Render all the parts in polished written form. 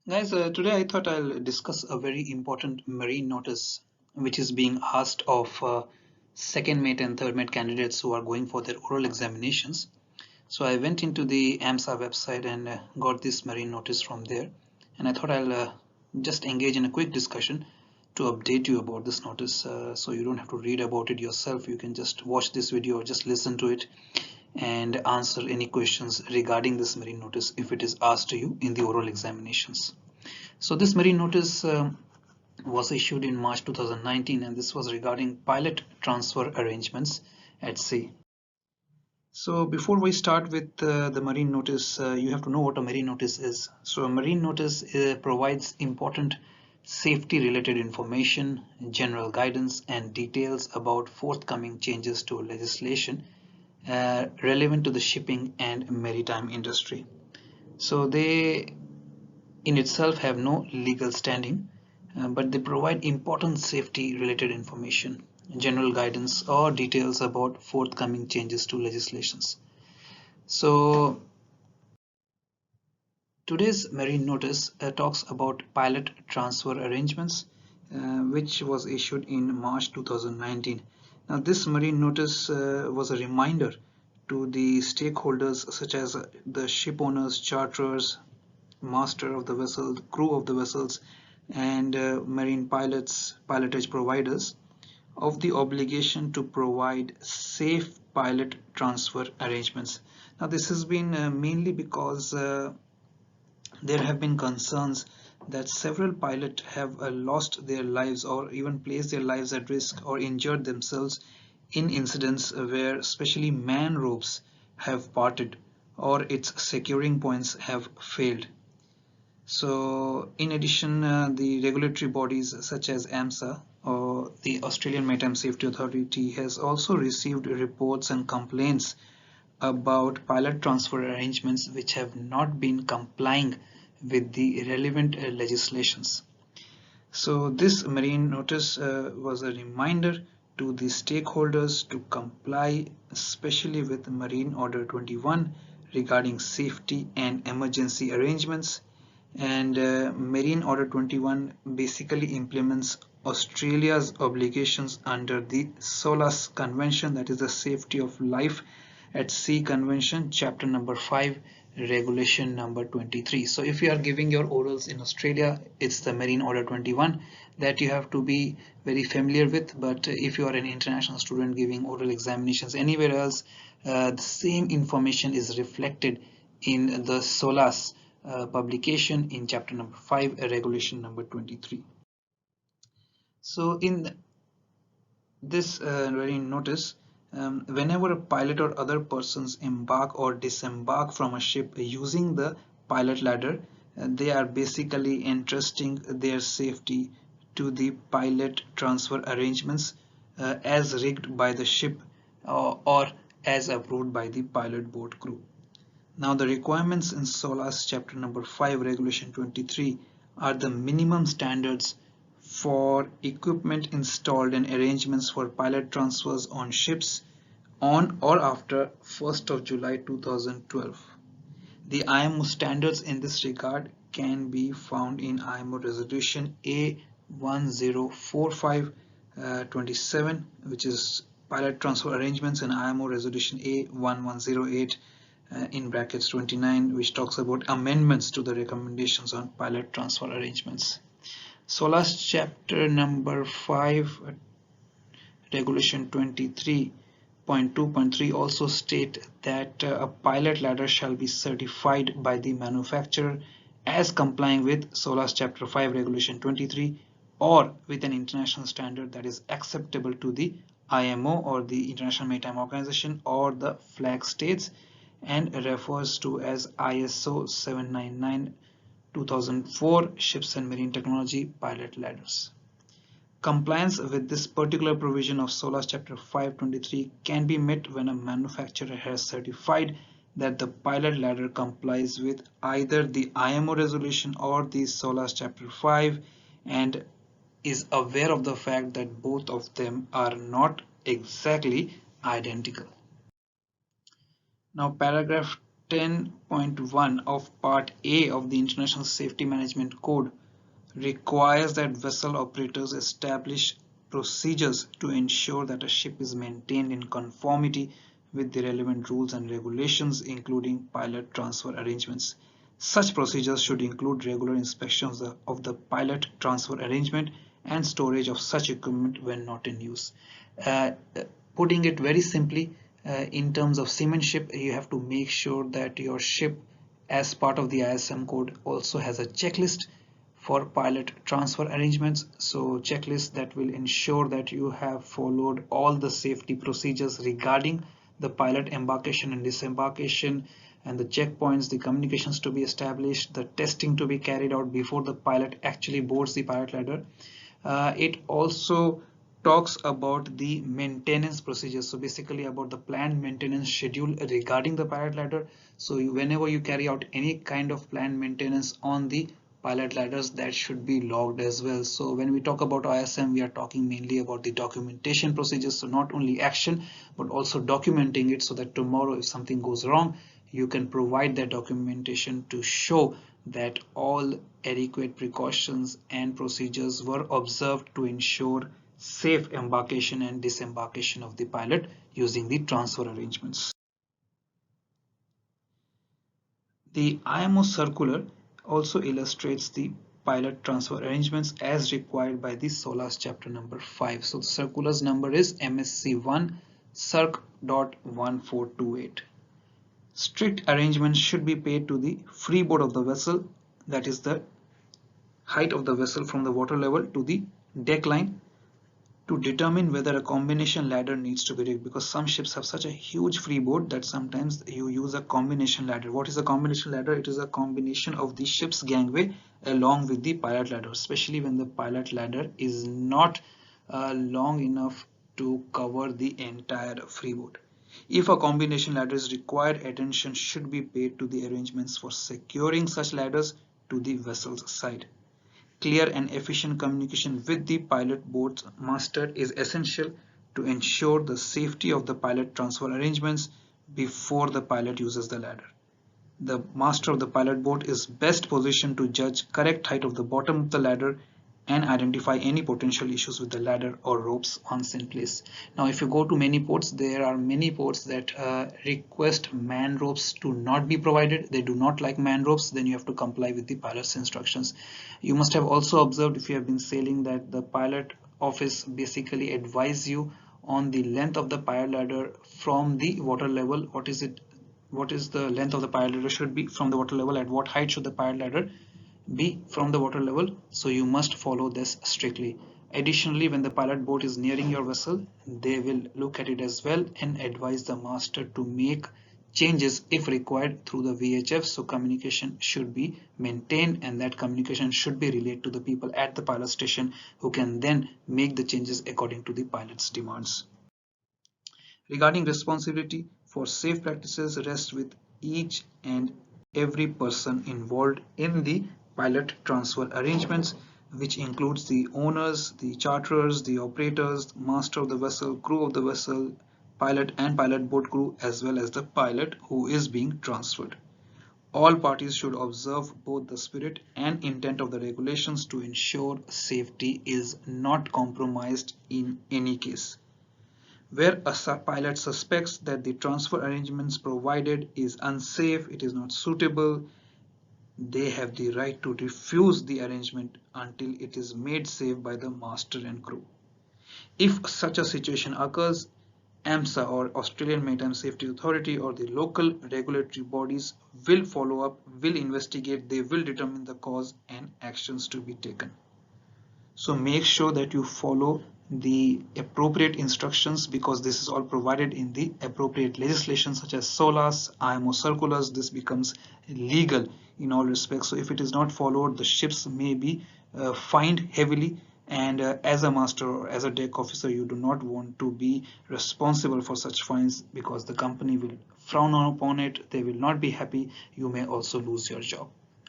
Guys, today I thought I'll discuss a very important marine notice which is being asked of second mate and third mate candidates who are going for their oral examinations. So I went into the AMSA website and got this marine notice from there, and I thought I'll just engage in a quick discussion to update you about this notice, so you don't have to read about it yourself. You can just watch this video or just listen to it and answer any questions regarding this marine notice if it is asked to you in the oral examinations. So this marine notice was issued in March 2019, and this was regarding pilot transfer arrangements at sea. So before we start with the marine notice, you have to know what a marine notice is. So a marine notice provides important safety related information, general guidance and details about forthcoming changes to legislation relevant to the shipping and maritime industry. So they in itself have no legal standing, but they provide important safety related information, general guidance or details about forthcoming changes to legislations. So today's marine notice talks about pilot transfer arrangements, which was issued in March 2019. Now this marine notice was a reminder to the stakeholders such as the ship owners, charterers, master of the vessel, crew of the vessels, and marine pilots, pilotage providers of the obligation to provide safe pilot transfer arrangements. Now this has been mainly because there have been concerns that several pilots have lost their lives or even placed their lives at risk or injured themselves in incidents where especially man ropes have parted or its securing points have failed. So in addition, the regulatory bodies such as AMSA or the Australian Maritime Safety Authority has also received reports and complaints about pilot transfer arrangements which have not been complying with the relevant legislations. So this marine notice was a reminder to the stakeholders to comply, especially with Marine Order 21 regarding safety and emergency arrangements. And Marine Order 21 basically implements Australia's obligations under the SOLAS Convention, that is the Safety of Life at Sea Convention, chapter number 5, regulation number 23. So if you are giving your orals in Australia, it's the Marine Order 21 that you have to be very familiar with. But if you are an international student giving oral examinations anywhere else, the same information is reflected in the SOLAS publication in chapter number 5, regulation number 23. So in this marine notice, whenever a pilot or other persons embark or disembark from a ship using the pilot ladder, they are basically entrusting their safety to the pilot transfer arrangements as rigged by the ship or as approved by the pilot boat crew. Now the requirements in SOLAS chapter number 5 regulation 23 are the minimum standards for equipment installed and arrangements for pilot transfers on ships on or after 1st of July 2012. The IMO standards in this regard can be found in IMO resolution A1045-27, which is pilot transfer arrangements, and IMO resolution A1108 in brackets 29, which talks about amendments to the recommendations on pilot transfer arrangements. SOLAS chapter number 5 regulation 23.2.3 also state that a pilot ladder shall be certified by the manufacturer as complying with SOLAS chapter 5 regulation 23 or with an international standard that is acceptable to the IMO or the International Maritime Organization or the flag states, and refers to as ISO 799-2004 ships and marine technology pilot ladders. Compliance with this particular provision of SOLAS chapter 523 can be met when a manufacturer has certified that the pilot ladder complies with either the IMO resolution or the SOLAS chapter 5 and is aware of the fact that both of them are not exactly identical. Now paragraph 10.1 of Part A of the International Safety Management Code requires that vessel operators establish procedures to ensure that a ship is maintained in conformity with the relevant rules and regulations, including pilot transfer arrangements. Such procedures should include regular inspections of the pilot transfer arrangement and storage of such equipment when not in use. Uh, Putting it very simply, in terms of seamanship, you have to make sure that your ship, as part of the ISM code, also has a checklist for pilot transfer arrangements. So checklist that will ensure that you have followed all the safety procedures regarding the pilot embarkation and disembarkation, and the checkpoints, the communications to be established, the testing to be carried out before the pilot actually boards the pilot ladder. It also talks about the maintenance procedures, so basically about the planned maintenance schedule regarding the pilot ladder. So whenever you carry out any kind of planned maintenance on the pilot ladders, that should be logged as well. So when we talk about ISM, we are talking mainly about the documentation procedures, so not only action but also documenting it, so that tomorrow if something goes wrong, you can provide that documentation to show that all adequate precautions and procedures were observed to ensure safe embarkation and disembarkation of the pilot using the transfer arrangements. The IMO circular also illustrates the pilot transfer arrangements as required by the SOLAS chapter number 5. So the circular's number is MSC1 circ.1428. Strict arrangements should be paid to the freeboard of the vessel, that is the height of the vessel from the water level to the deck line, to determine whether a combination ladder needs to be rigged, because some ships have such a huge freeboard that sometimes you use a combination ladder. What is a combination ladder? It is a combination of the ship's gangway along with the pilot ladder, especially when the pilot ladder is not long enough to cover the entire freeboard. If a combination ladder is required, attention should be paid to the arrangements for securing such ladders to the vessel's side. Clear and efficient communication with the pilot boat's master is essential to ensure the safety of the pilot transfer arrangements before the pilot uses the ladder. The master of the pilot boat is best positioned to judge correct height of the bottom of the ladder and identify any potential issues with the ladder or ropes once in place. Now, if you go to many ports, there are many ports that request man ropes to not be provided. They do not like man ropes. Then you have to comply with the pilot's instructions. You must have also observed, if you have been sailing, that the pilot office basically advise you on the length of the pilot ladder from the water level. What is the length of the pilot ladder should be from the water level, at what height should the pilot ladder be from the water level. So you must follow this strictly. Additionally, when the pilot boat is nearing your vessel, they will look at it as well and advise the master to make changes if required through the VHF. So communication should be maintained, and that communication should be relayed to the people at the pilot station, who can then make the changes according to the pilot's demands. Regarding responsibility for safe practices rests with each and every person involved in the pilot transfer arrangements, which includes the owners, the charterers, the operators, master of the vessel, crew of the vessel, pilot and pilot boat crew, as well as the pilot who is being transferred. All parties should observe both the spirit and intent of the regulations to ensure safety is not compromised in any case. Where a pilot suspects that the transfer arrangements provided is unsafe, it is not suitable, they have the right to refuse the arrangement until it is made safe by the master and crew. If such a situation occurs, AMSA or Australian Maritime Safety Authority or the local regulatory bodies will follow up, will investigate, they will determine the cause and actions to be taken. So make sure that you follow the appropriate instructions, because this is all provided in the appropriate legislation such as SOLAS, IMO circulars. This becomes legal in all respects. So if it is not followed, the ships may be fined heavily, and as a master or as a deck officer, you do not want to be responsible for such fines, because the company will frown upon it, they will not be happy, you may also lose your job.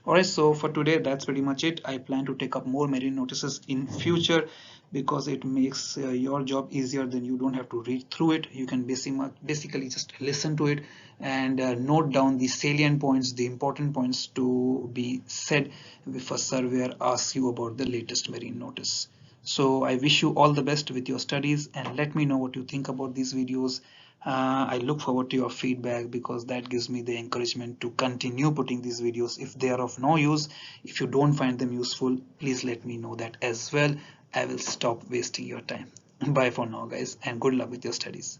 Alright, so for today that's pretty much it. I plan to take up more marine notices in future because it makes your job easier. Then you don't have to read through it. You can basically just listen to it and note down the salient points, the important points to be said if a surveyor asks you about the latest marine notice. So I wish you all the best with your studies, and let me know what you think about these videos. I look forward to your feedback because that gives me the encouragement to continue putting these videos. If they are of no use, if you don't find them useful, please let me know that as well. I will stop wasting your time. Bye for now, guys, and good luck with your studies.